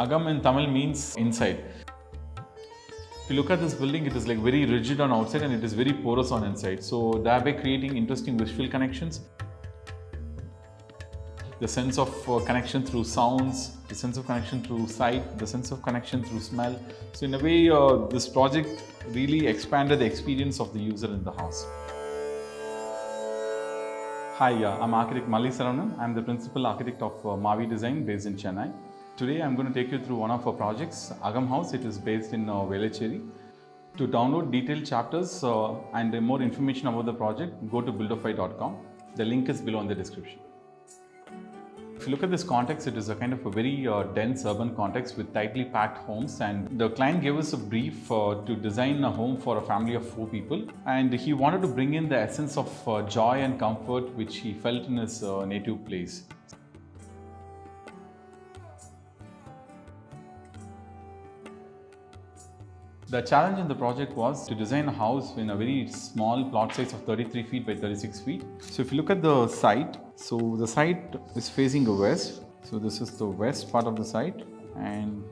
Agam in Tamil means inside. If you look at this building, it is like very rigid on outside and it is very porous on inside. So thereby creating interesting visual connections. The sense of connection through sounds, the sense of connection through sight, the sense of connection through smell. So in a way, this project really expanded the experience of the user in the house. Hi, I'm architect Malli Saravanan. I'm the principal architect of Mavi Design based in Chennai. Today I'm going to take you through one of our projects, Agam House. It is based in Velachery. To download detailed chapters and more information about the project, go to buildofy.com. The link is below in the description. If you look at this context, it is a kind of a very dense urban context with tightly packed homes, and the client gave us a brief to design a home for a family of 4 people, and he wanted to bring in the essence of joy and comfort which he felt in his native place. The challenge in the project was to design a house in a very small plot size of 33 feet by 36 feet. So if you look at the site, so the site is facing the west. So this is the west part of the site, and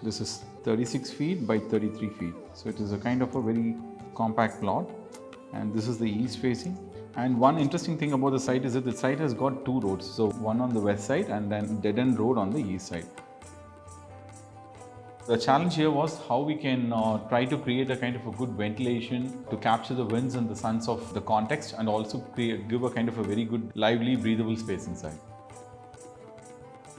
this is 36 feet by 33 feet. So it is a kind of a very compact plot, and this is the east facing. And one interesting thing about the site is that the site has got 2 roads. So one on the west side and then dead end road on the east side. The challenge here was how we can try to create a kind of a good ventilation to capture the winds and the suns of the context, and also give a kind of a very good lively breathable space inside.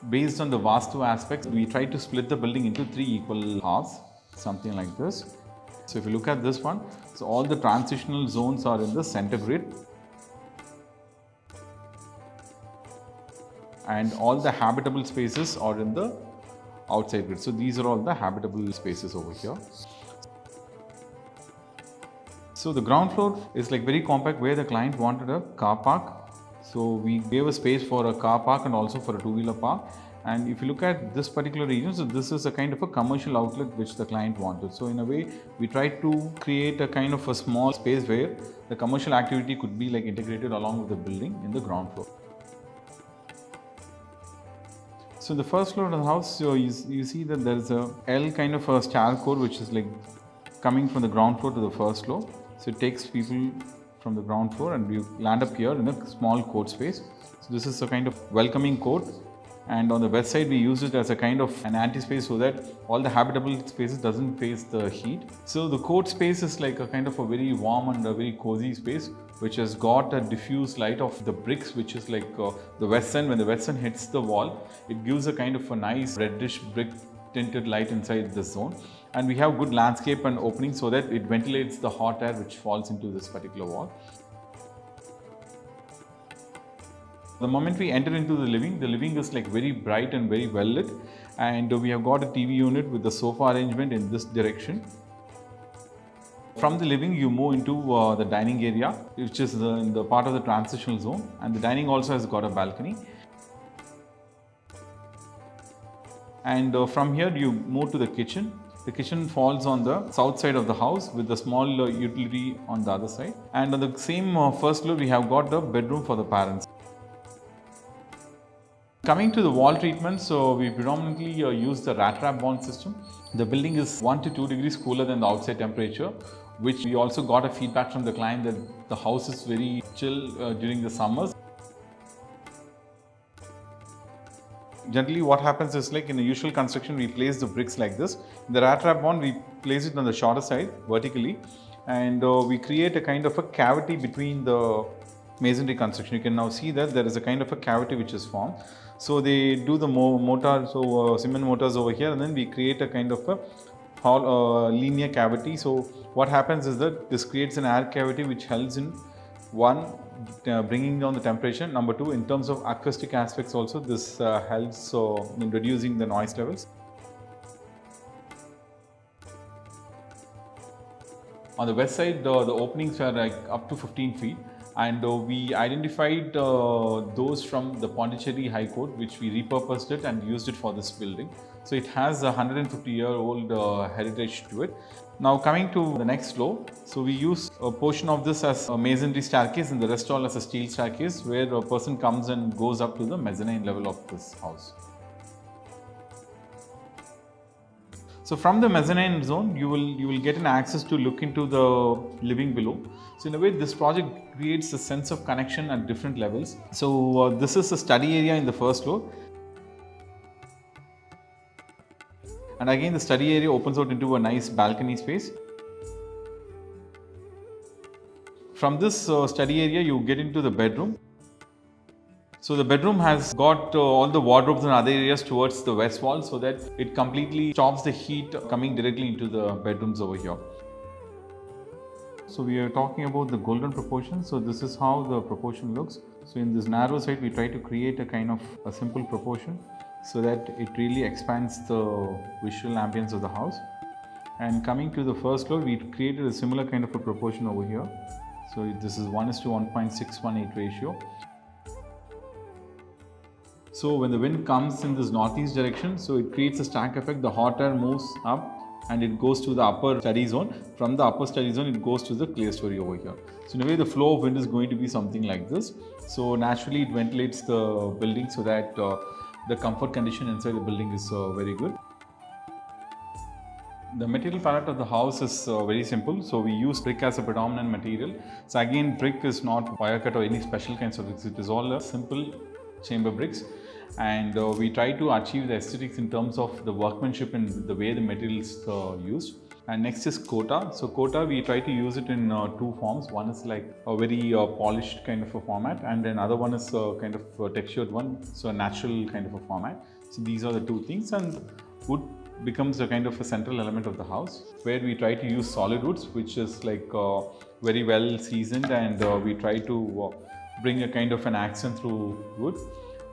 Based on the Vastu aspects, we tried to split the building into 3 equal halves, something like this. So if you look at this one, so all the transitional zones are in the center grid, and all the habitable spaces are in the outside grid. So these are all the habitable spaces over here. So the ground floor is like very compact, where the client wanted a car park. So we gave a space for a car park and also for a 2-wheeler park. And if you look at this particular region, so this is a kind of a commercial outlet which the client wanted. So in a way, we tried to create a kind of a small space where the commercial activity could be like integrated along with the building in the ground floor. So the first floor of the house, so you see that there is a L kind of a stair core which is like coming from the ground floor to the first floor. So it takes people from the ground floor and you land up here in a small court space. So this is a kind of welcoming court, and on the west side we use it as a kind of an anti-space so that all the habitable spaces doesn't face the heat. So the court space is like a kind of a very warm and a very cozy space which has got a diffuse light of the bricks, which is like the west sun. When the west sun hits the wall, it gives a kind of a nice reddish brick tinted light inside this zone, and we have good landscape and opening so that it ventilates the hot air which falls into this particular wall. The moment we enter into the living is like very bright and very well lit, and we have got a TV unit with the sofa arrangement in this direction. From the living, you move into the dining area, which is in the part of the transitional zone, and the dining also has got a balcony. And from here, you move to the kitchen. The kitchen falls on the south side of the house with the small utility on the other side. And on the same first floor, we have got the bedroom for the parents. Coming to the wall treatment, so we predominantly use the rattrap bond system. The building is 1 to 2 degrees cooler than the outside temperature, which we also got a feedback from the client that the house is very chill during the summers. Generally what happens is, like in the usual construction, we place the bricks like this. In the rattrap bond, we place it on the shorter side vertically, and we create a kind of a cavity between the masonry construction. You can now see that there is a kind of a cavity which is formed. So they do the mortar, so cement mortars over here, and then we create a kind of a linear cavity. So what happens is that this creates an air cavity which helps in one, bringing down the temperature. Number 2, in terms of acoustic aspects also, this helps in reducing the noise levels. On the west side, the openings are like up to 15 feet. And we identified those from the Pondicherry High Court, which we repurposed it and used it for this building. So it has a 150-year-old heritage to it. Now coming to the next floor, so we use a portion of this as a masonry staircase and the rest all as a steel staircase, where a person comes and goes up to the mezzanine level of this house. So from the mezzanine zone, you will get an access to look into the living below. So in a way, this project creates a sense of connection at different levels. So this is a study area in the first floor. And again, the study area opens out into a nice balcony space. From this study area, you get into the bedroom. So the bedroom has got all the wardrobes and other areas towards the west wall, so that it completely stops the heat coming directly into the bedrooms over here. So we are talking about the golden proportion. So this is how the proportion looks. So in this narrow side, we try to create a kind of a simple proportion so that it really expands the visual ambience of the house. And coming to the first floor, we created a similar kind of a proportion over here. So this is 1:1.618 ratio. So when the wind comes in this northeast direction, so it creates a stack effect. The hot air moves up and it goes to the upper study zone. From the upper study zone, it goes to the clear story over here. So in a way, the flow of wind is going to be something like this. So naturally, it ventilates the building so that the comfort condition inside the building is very good. The material palette of the house is very simple. So we use brick as a predominant material. So again, brick is not wire cut or any special kinds of bricks. It is all simple chamber bricks. And we try to achieve the aesthetics in terms of the workmanship and the way the materials used. And next is Kota. So Kota, we try to use it in two forms. One is like a very polished kind of a format, and then another one is kind of a textured one, so a natural kind of a format. So these are the two things, and wood becomes a kind of a central element of the house, where we try to use solid woods, which is like very well seasoned, and we try to bring a kind of an accent through wood.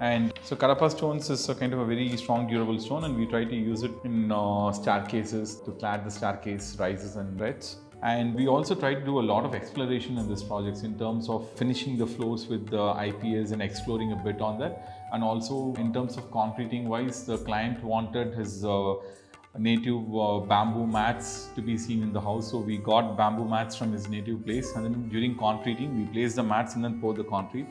And so Karapa stones is a kind of a very strong, durable stone, and we try to use it in staircases to clad the staircase rises and breadths. And we also try to do a lot of exploration in this project in terms of finishing the floors with the IPS and exploring a bit on that. And also in terms of concreting wise, the client wanted his native bamboo mats to be seen in the house. So we got bamboo mats from his native place, and then during concreting, we place the mats and then pour the concrete.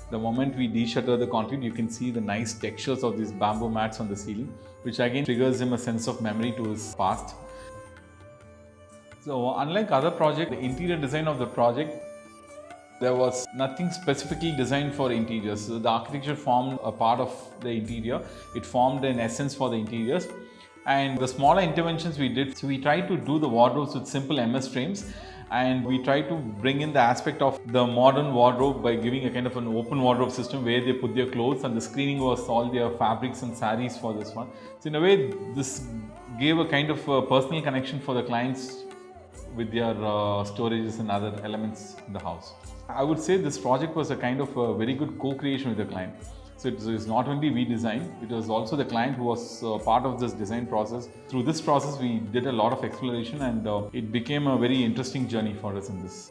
The moment we de-shutter the concrete, you can see the nice textures of these bamboo mats on the ceiling, which again triggers him a sense of memory to his past. So unlike other projects, the interior design of the project, there was nothing specifically designed for interiors. So the architecture formed a part of the interior. It formed an essence for the interiors. And the smaller interventions we did, so we tried to do the wardrobes with simple MS frames, and we try to bring in the aspect of the modern wardrobe by giving a kind of an open wardrobe system where they put their clothes, and the screening was all their fabrics and sarees for this one. So in a way, this gave a kind of a personal connection for the clients with their storages and other elements in the house. I would say this project was a kind of a very good co-creation with the client. So it is not only we designed, it was also the client who was part of this design process. Through this process, we did a lot of exploration, and it became a very interesting journey for us in this.